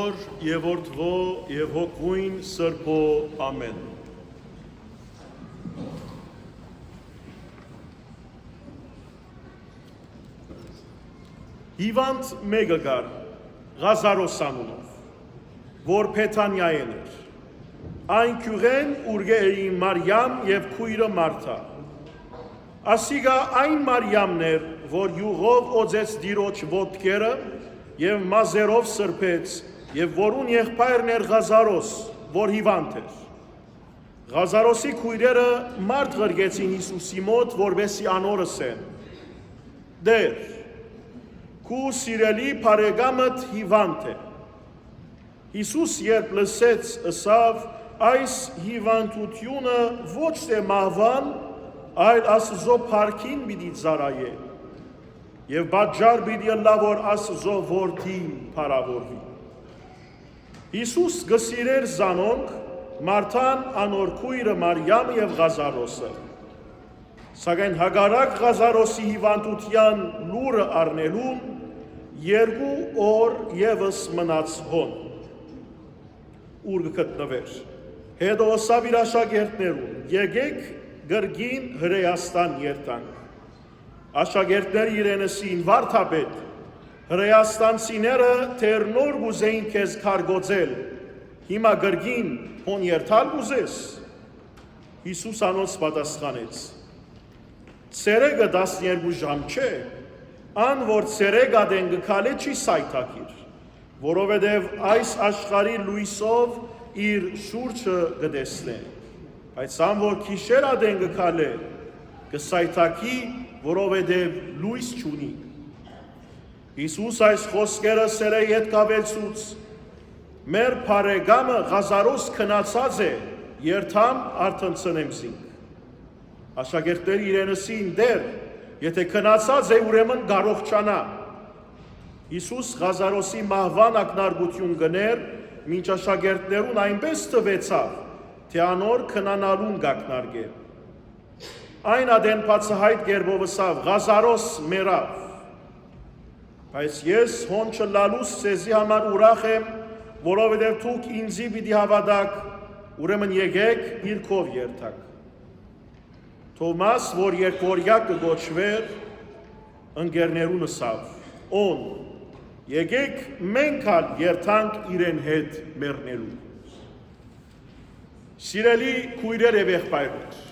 Հոր եւ Որդվո եւ Հոգույն Սրբո ամեն։ Հիվանդ մեկը գար Ղազարոս անունով, որ Փեթանիայեն էր։ Այն քյուրեն ուրգե էին Մարիամ եւ քույրը Մարթա։ Ասիգա այն Մարիամն էր, որ յուղով օձեց դիրոջ ոտքերը եւ մազերով սրբեց, եւ որուն եղբայրն էր Ղազարոս, որ հիվանդ էր։ Ղազարոսի քույրերը մարդ ղրգեցին Հիսուսի մոտ, որբեսի անորսեն. Դեր, քու սիրելի բարեկամդ հիվանդ է։ Հիսուս երբ լսեց, ըսավ, այս հիվանդությունը ոչ թե մահվան, այլ Աստծո փառքին պիտի ծառայե, եւ պատժար պիտի ըլլա, որ Աստծո որդին փառավորվի։ Հիսուս գսիրեր զանոնք Մարթան, անոր քույրը Մարիամ եւ Ղազարոսը։ Սակայն հագարակ Ղազարոսի հիվանդության լուրը առնելուն 2 օր եւս մնաց հոն։ Ուր գտնվեր։ Հետո ասավ իր աշակերտներուն. եկեք գրգին Հրեաստան երթանք։ Աշակերտները իրենեսին վարդապետ, Հրեաստանցիները թեր նոր գուզեին քեզ քարգոծել, հիմա գրգին հոն երթալ գուզես։ Հիսուս անոնց պատասխանեց. ցերեգը 12 ժամ չէ, ան որ ցերեգ ադեն գքալե չի սայթակիր, որովհետև այս աշխարհի լույսով իր շուրջը գտեսնե, բայց ան որ քիշեր ադեն գքալե կսայթակի, որովհետև լույս չունի։ Հիսուս այս խոսքերը սերը ետ կավելցուց, մեր բարեկամը Ղազարոս քնացած է, երթամ արթնցնեմ զինք։ Աշակերտները իրենեսին դեր, եթե քնացած է, ուրեմն գարողջանա։ Հիսուս Ղազարոսի մահվան ակնարկություն գներ, մինչ աշակերտներուն այնպես տվեցավ, թե անոր քնանալուն գակնարկե։ Այն ադեն բացահայտ գերբով ըսավ, Ղազարոս մեռավ։ Բայց ես հոն չլալուս սեզի համար ուրախ եմ, որովհետև դուք ինձի պիտի հավատաք, ուրեմն եկեք իր քով երթաք։ Թոմաս, որ երկորյակ կգոչվեր, ընկերներուն ըսավ, ոն, եկեք մենք ալ երթանք իրեն հետ մեռնելու։ Սիրելի քույրեր եւ եղբայրներ,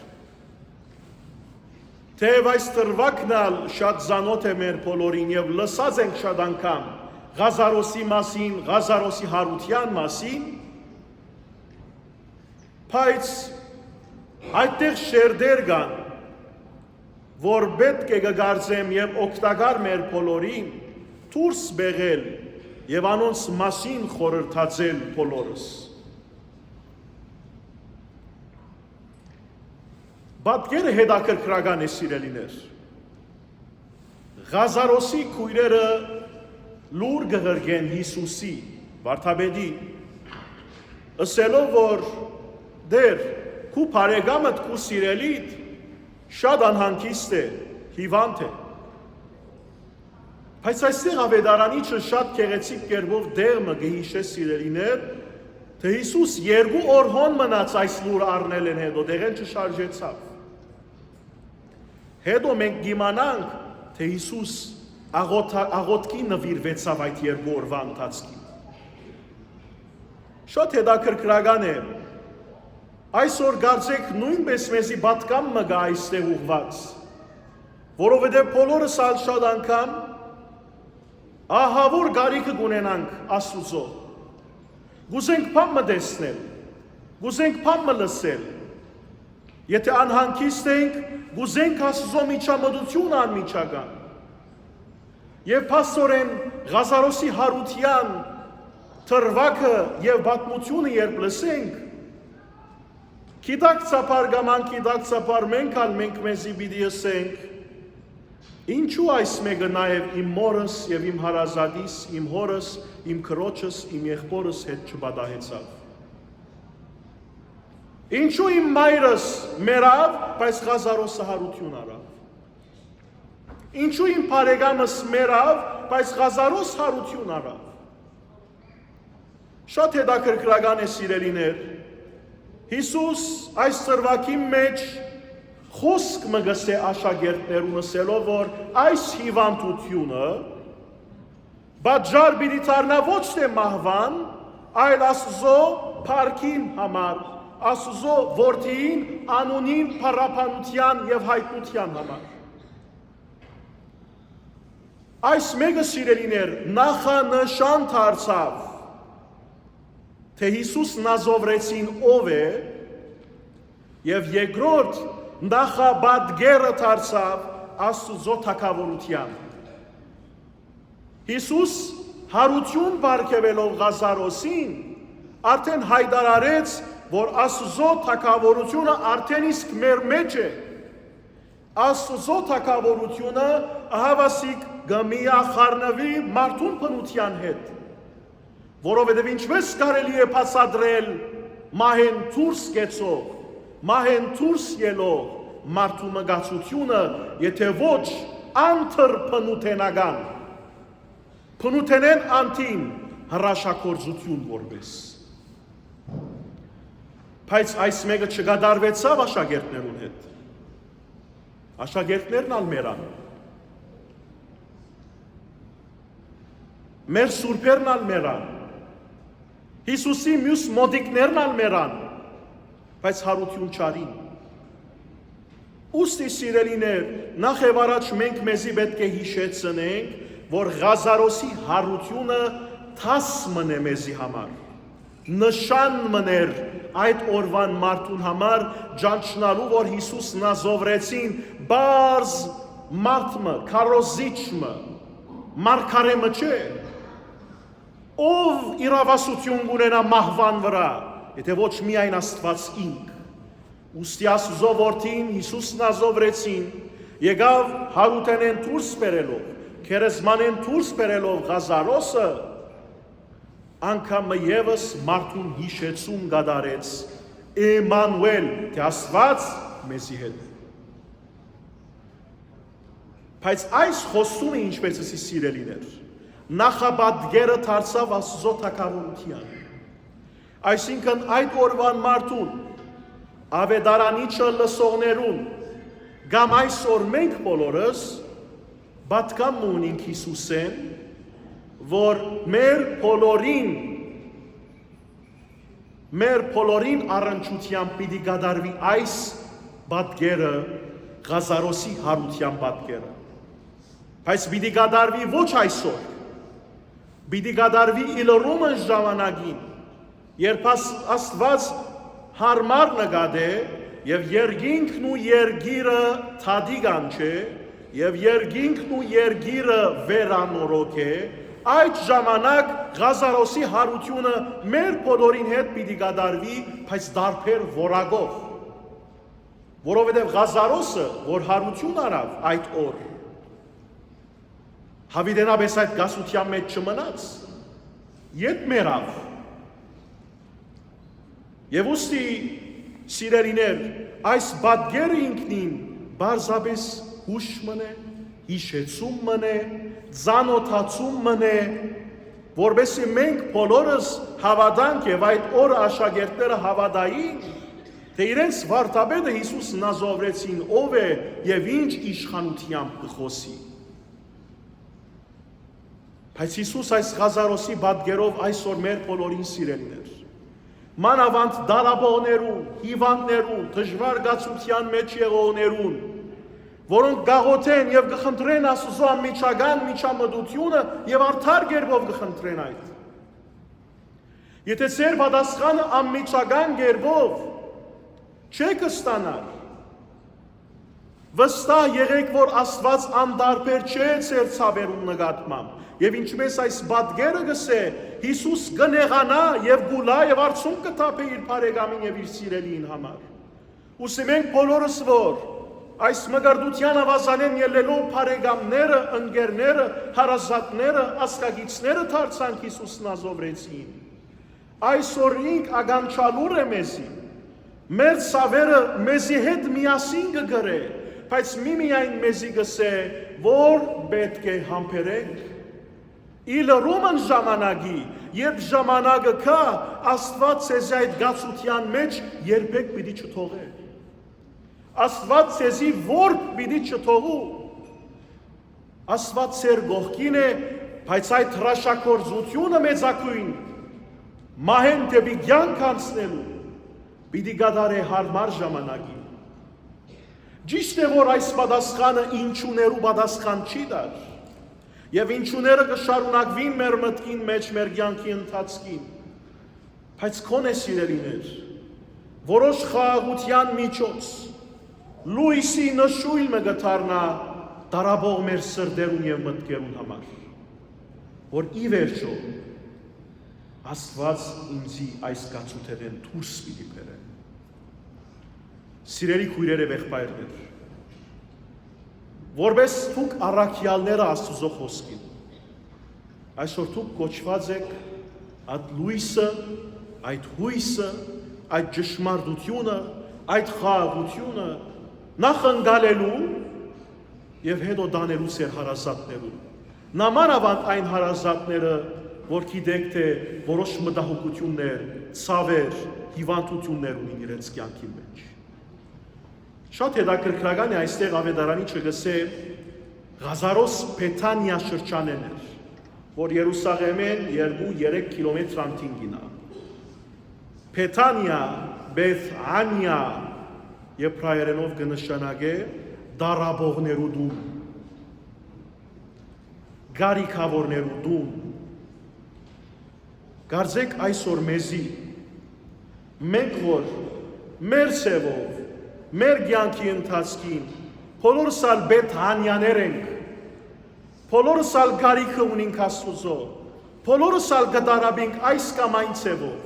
թեև այս տրվակն ալ շատ զանոթ է մեր բոլորին եւ լսած ենք շատ անգամ Ղազարոսի մասին, Ղազարոսի հարության մասին, բայց այդտեղ շերտեր կան, որ պետք է գարձեմ եւ օգտակար մեր բոլորին դուրս բերել եւ անոնց մասին խորհրդածել բոլորս։ Պատկերը հետաքրքրական է, սիրելիներ։ Ղազարոսի քույրերը լուր գղրգեն Հիսուսի, վարդապետի, ըսելով, որ դեր, քու բարեկամդ, քու սիրելիդ շատ անհանգիստ է, հիվանդ է։ Բայց այստեղ ավետարանիչը շատ գեղեցիկ կերպով դերմը գհիշե, սիրելիներ, թե Հիսուս 2 օր հոն մնաց այս լուրը առնել են հետո, դեղեն չշարժեցավ։ Հետո մենք գիմանանք, թե Հիսուս աղոտքի նվիրվեցավ այդ 2 օրվա ընթացքին։ Շատ հետաքրքրական է, այսօր կարծեք նույնպես մեզի պատկամ մը գա այստեղ ուղված, որովհետև բոլորս ալ շատ անգամ ահավոր գարիքը գունենանք Աստուծո, գուզենք բան մը տեսնել, գուզենք բան մը լսել, եթե անհանգիստ ենք, գուզենք Աստծո միջամտություն անմիջական։ Եվ փաստորեն Ղազարոսի հարության տրվակը եւ պատմությունը երբ լսենք, գիտակցաբար կամ անկիտակցաբար մենք մեզի պիտի ասենք, ինչու այս մեկը նաեւ իմ մորս եւ իմ հարազատիս, իմ հորս, իմ քրոջս, իմ եղբորս հետ չպատահեցավ։ Ինչու իմ մայրս մեռավ, բայց Ղազարոսը հարություն արավ։ Ինչու իմ բարեկամս մեռավ, բայց Ղազարոս հարություն արավ։ Շատ հետաքրքրական է սիրելիներ, Հիսուս այս ծրվակի մեջ խոսք մը գսե աշակերտներուն ասելով, որ այս հիվանդությունը բաժար պիտի դառնա ոչ թե մահվան, այլ Աստծո փառքին համար, Աստծո որդին անունին փառաբանության եւ հայտնության համար։ Այս մեկը սիրելիներ նախանշան դարձավ, թե Հիսուս Նազովրեցին ով է, եւ երկրորդ նախաբադգերը դարձավ Աստծո թագավորության։ Հիսուս հարություն բարգեւելով Ղազարոսին արդեն հայտարարեց, որ Աստծո թագավորությունը արդեն իսկ մեր մեջ է։ Աստծո թագավորությունը հավասիկ գմիախառնվի մարդուն բնության հետ, որովհետև ինչպես կարելի է բացատրել մահեն դուրս գեցող, մահեն դուրս ելող մարդու մգացությունը, եթե ոչ անթրփնութենական, փնութենեն անտին հրաշագործություն որպես։ Բայց այս մեկը չգադարվեցավ աշակերտներուն հետ։ Աշակերտներն ալ մերան։ Մեր սուրբերն ալ մերան։ Հիսուսի մյուս մոդիկներն ալ մերան, բայց հարություն չարին։ Ուստի սիրելիներ, նախ եւ առաջ մենք մեզի պետք է հիշեցնենք, որ Ղազարոսի հարությունը թաս մնե մեզի համար, նշան մներ այդ օրվան մարդուն համար, ճանչնալու, որ Հիսուս Նազովրեցին բարձ մարդմը, քարոզիչմը, մարգարեմը չէ, ով իրավասություն ունենա մահվան վրա, եթե ոչ միայն Աստված ինք։ Ուստի Աստծո որդին Հիսուս Նազովրեցին եկավ հարութենեն դուրս բերելով, քերեզմանեն դուրս բերելով Ղազարոսը, անգամը ևս մարդուն հիշեցում գադարեց, Էմանուել, թե Աստված մեզի հետ։ Բայց այս խոստումը ինչպես էսի սիրելիներ, նախաբադգերը դարձավ Աստծո թագավորության։ Այսինքն այդ օրվան մարդուն, ավետարանիչը լսողներուն, կամ այսօր մենք բոլորս պատկամ ունենք Հիսուսեն, որ մեր բոլորին առնչությամբ պիտի գադարվի այս պատկերը, Ղազարոսի հարության պատկերը։ Բայց պիտի գադարվի ոչ այսօր, պիտի գադարվի իլրումը ժամանակին, երբ Աստված հարմար նկատե եւ երկինքն ու երգիրը թադիգան չէ եւ երկինքն ու երգիրը վերանորոգ է, այդ ժամանակ Ղազարոսի հարությունը մեր բոլորին հետ պիտի գադարվի, բայց դարբեր որակով, որովհետեւ Ղազարոսը, որ հարություն արավ այդ օր, հավիտենապես այդ գասության մեջ չմնաց, ետ մերավ։ Եվ ուստի սիրելիներ, այս պատկերը ինքնին բարձրապես հուշ մնե, հիշեցում մնե, ծանոթացում մնե, որովհետեւ մենք բոլորս հավատանք եւ այդ օրը աշակերտները հավատային, թե իրենց վարդապետը Հիսուս Նազովրեցին ով է եւ ինչ իշխանությամբ կխոսի։ Բայց Հիսուս այս Ղազարոսի պատկերով այսօր մեր բոլորին սիրելիներ, մանավանդ դարաբողներուն, հիվանդներուն, դժվար գացության մեջ եղողներուն, որոնք գաղութեն եւ կխնդրեն Աստծո անմիջական միջամտությունը եւ արդար կերպով կխնդրեն այդ։ Եթե ձեր պատասխանը անմիջական կերպով չեք ստանալ, վստահ եղեք, որ Աստված անդարբեր չէ ձեր ցավերուն նկատմամբ։ Եվ ինչպես այս պատկերը գսե, Հիսուս կնեղանա եւ գուլա եւ արցունք կթափե իր բարեկամին եւ իր սիրելիին համար։ Ուսի մենք բոլորս որ այս մգարտության ավազանեն ելնելով բարեկամները, ընկերները, հարազատները, ասկագիցները դարձանք Հիսուս Նազովրեցին։ Այսօր ինք ագանչալուր է մեզի։ Մեր ցավերը մեզի հետ միասին կգրե, բայց միմիայն մեզի գսե, որ պետք է համբերենք, Իլրումն ժամանակի, երբ ժամանակը կա, Աստված ցեզի այդ գացության մեջ երբեք պիտի չթողե։ Աստված ցեզի որբ պիտի չթողու։ Աստված ծեր գողքին է, բայց այդ հրաշագործությունը մեծակույն մահեն դեպի կյանք անցնելու պիտի գադարե հարմար ժամանակի։ Ճիշտ է, որ այս պատասխանը ինչուներու պատասխան չի դար, եւ ինչուները կշարունակվին մեր մտքին մեջ մեր կյանքի ընթացքին, բայց քոնե սիրելիներ, որոշ խաղաղության միջոց լույսի նշույլ մը գտարնա դարաբող մեր սրդերուն եւ մտքերուն համար, որ ի վերջո Աստված ինձի այս գացութերեն դուրս պիտի բերե։ Սիրելի քույրեր եւ եղբայրներ, որպես դուք առաքյալները Աստծո խոսքին, այսօր դուք կոչված եք այդ լույսը, այդ հույսը, այդ ճշմարտությունը, այդ խաղաղությունը նախընկալելու եւ հետո դանելու ձեր հարազատներուն։ Նամանավանդ այն հարազատները, որ գիտեք թե որոշ մտահոգություններ, ցավեր, հիվանդություններ ունին իրենց կյանքի մեջ։ Շատ հետաքրքրական է այստեղ ավետարանի չգսե Ղազարոս Փեթանիա շրջանն էր, որ Երուսաղեմեն 2-3 կիլոմետր անտինգին է։ Փեթանիա, Բեթանիա եբրայերենով կնշանակե դարաբողներու դուն, գարիքավորներու դուն։ Կարծեք այսօր մեզի, մենք որ մեր սևով, մեր կյանքի ընթացքին, բոլորս ալ Բեթանյաներ ենք, բոլորս ալ գարիքը ունենք Աստուծո, բոլորս ալ կդարաբենք այս կամ այն սևով,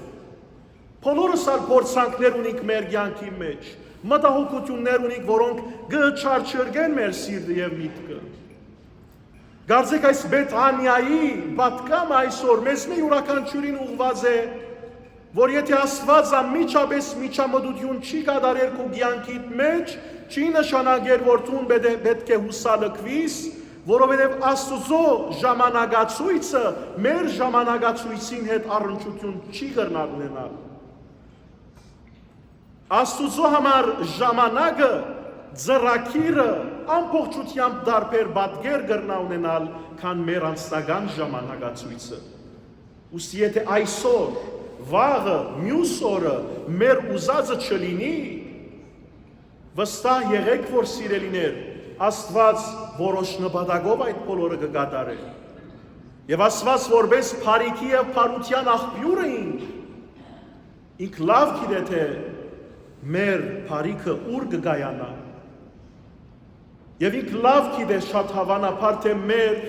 բոլորս ալ փորձանքներ ունենք մեր կյանքի մեջ, մտահոգություններ ունենք, որոնք կչարչրգեն մեր սիրտը եւ միտքը։ Կարծեք այս Բեթանիայի պատկամը այսօր մեզ մի յուրաքանչյուրին ուղված է, որ եթե Աստված անմիջապես միջամտություն չի կատարել քո կյանքիդ մեջ, չի նշանակել, որ դու պետք է հուսալքվիս, որովհետև Աստծո ժամանակացույցը մեր ժամանակացույցին հետ առնչություն չի կրնալ ունենալ։ Աստծո համար ժամանակը ձեռակիրը ամբողջությամբ դարբեր պատկեր կրնա ունենալ, քան մեր անձնական ժամանակացույցը։ Ուստի եթե այսօր, վաղը, մյուս օրը մեր ուզածը չլինի, վստահ եղեք, որ սիրելիներ, Աստված որոշ նպատակով այդ բոլորը կկատարե։ Եվ Աստված որպես փառիքի եւ փառության աղբյուրը ինք լավ գիտե թե մեր փառիքը ուր կգայանա։ Եվ ինք լավ գիտե շատ հավանաբար թե մեր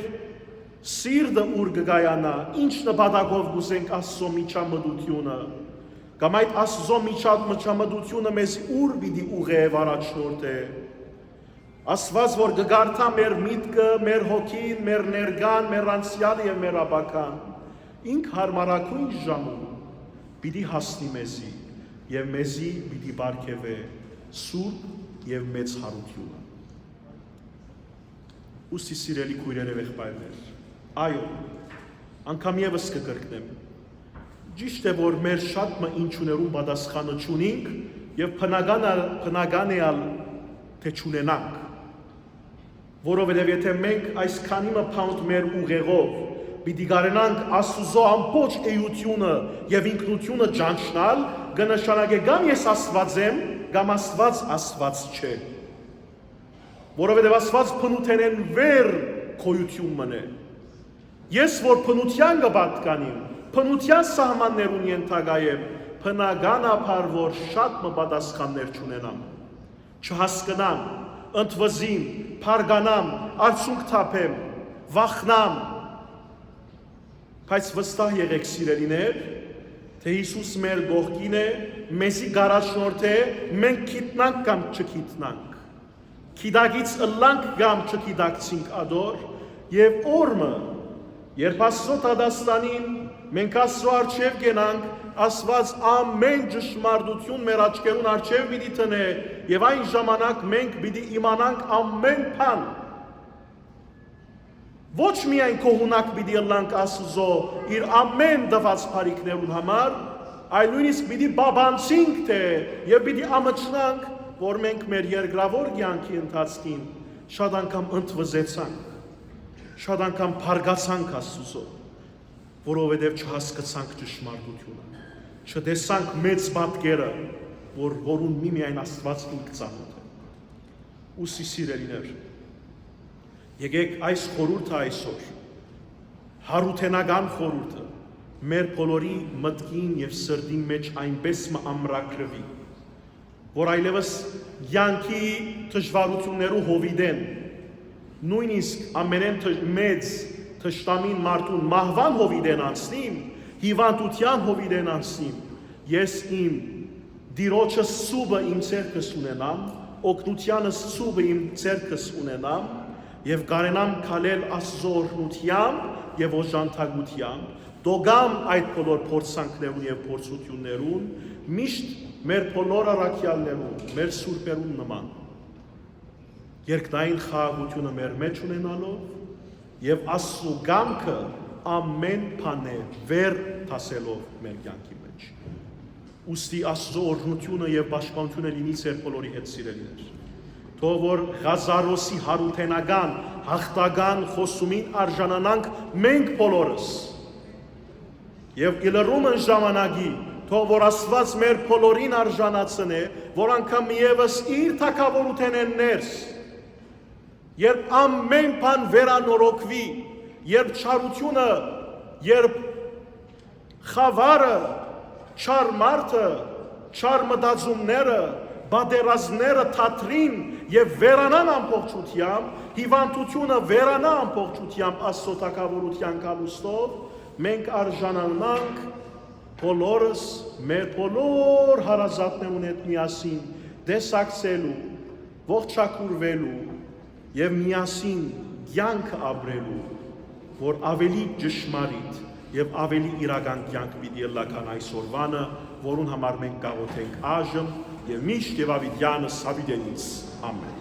սիրտը ուր կգայանա, ինչ նպատակով կուզենք Աստծո միջամտությունը, կամ այդ Աստծո միջամտությունը մեզ ուր պիտի ուղղի առաջնորդե։ Աստված որ կգարթա մեր միտքը, մեր հոգին, մեր ներկան, մեր անցյալը եւ մեր ապագան, ինք հարմարակույն ժամում պիտի հասնի մեզի եւ մեզի պիտի բարգեւե սուրբ եւ մեծ հարությունը։ Ուսի սիրելի քույրեր եւ եղբայրներ, այո, անգամ եւս կկրկնեմ, ճիշտ է որ մեր շատ մը ինչուներուն պատասխանը չունենք եւ բնական է թե չունենանք, որովհետեւ եթե մենք այսքանի մը փանդ մեր ուղեղով պիտի կարենանք Աստուծո ամբողջ էությունը եւ ինքնությունը ճանչնալ, կնշանակե կամ ես Աստված եմ, կամ Աստված չէ։ Որովհետև Աստված փնութենեն վեր քոյություն մնե։ Ես որ փնության կպատկանիմ, փնության սահմաններուն ենթակա եմ, բնականաբար որ շատ մը պատասխաններ չունենամ, չհասկնամ, ընդվզիմ, փարգանամ, արցունք թափեմ, վախնամ։ Բայց վստահ եղեք սիրելիներ, թե Հիսուս մեր կողքին է, մեզի գարաշնորհ է, մենք գիտնանք կամ չգիտնանք, գիտակից ըլլանք կամ չգիտակցինք ադոր, եւ օրը, երբ Աստծո դատաստանին մենք Աստծո առջև գնանք, Աստված ամեն ճշմարտություն մեր աչքերուն առջև պիտի տնե, եւ այն ժամանակ մենք պիտի իմանանք ամեն բան։ Ոչ միայն կողունակ պիտի ըլլանք Աստծո իր ամեն դված բարիքներուն համար, այլ նույնիսկ պիտի բաբանցինք թե եւ պիտի ամաչնանք, որ մենք մեր երկրավոր կյանքի ընթացքին շատ անգամ ընդվզեցանք, շատ անգամ փարգացանք Աստծո, որովհետեւ չհասկացանք ճշմարտությունը, չտեսանք մեծ պատկերը, որուն միմիայն Աստված ինք ծանոթ է։ Ուսի սիրելիներ, եկեք այս խորհուրդը այսօր, հարութենական խորհուրդը, մեր բոլորի մտքին եւ սրտին մեջ այնպես ամրագրվի, որ այլևս յանքի դժվարություններու հովիդեն, նույնիսկ ամենեն մեծ թշնամին մարդուն մահվան հովիդեն անցնիմ, հիվանդության հովիդեն անցնիմ, ես իմ դիրոջը սուբը իմ ցերկս ունենամ, օգնությանս սուբը իմ ցերկս ունենամ, եւ կարենամ քալել Աստծո օրհնությամբ եւ օժանդակությամբ, դոգամ այդ բոլոր փորձանքներուն եւ փորձություններուն, միշտ մեր բոլոր առաքյալներուն, մեր սուրբերուն նման։ Երկնային խաղաղությունը մեր մեջ ունենալով եւ Աստծո գամքը ամեն բանը վեր տասելով մեր կյանքի մեջ։ Ուստի Աստծո օրհնությունը եւ պաշտպանությունը լինի ձեր բոլորի հետ, սիրելիներ։ Թող որ Ղազարոսի հարութենական, հաղթական խոսումին արժանանանք մենք բոլորս։ Եվ իլրումն ժամանակի, թող որ Աստված մեր բոլորին արժանացնե, որ անգամ միևս իր թագավորութենեն ներս, երբ ամեն բան վերանորոգվի, երբ չարությունը, երբ խավարը, չար մարդը, չար մտածումները, բادرազները թատրին եւ վերանան ամբողջությամբ, հիվանդությունը վերանա ամբողջությամբ Աստծո թագավորության կալուստով, մենք արժանանանք բոլորս մեր բոլոր հարազատներուն հետ միասին դեսակցելու, ողջակուրվելու եւ միասին կյանք ապրելու, որ ավելի ճշմարիտ եւ ավելի իրական կյանք պիտի ելական այսօրվանը, որուն համար մենք գաղութենք այժմ եւ միշտ եւ ավիդյանս հավիդենից ամեն։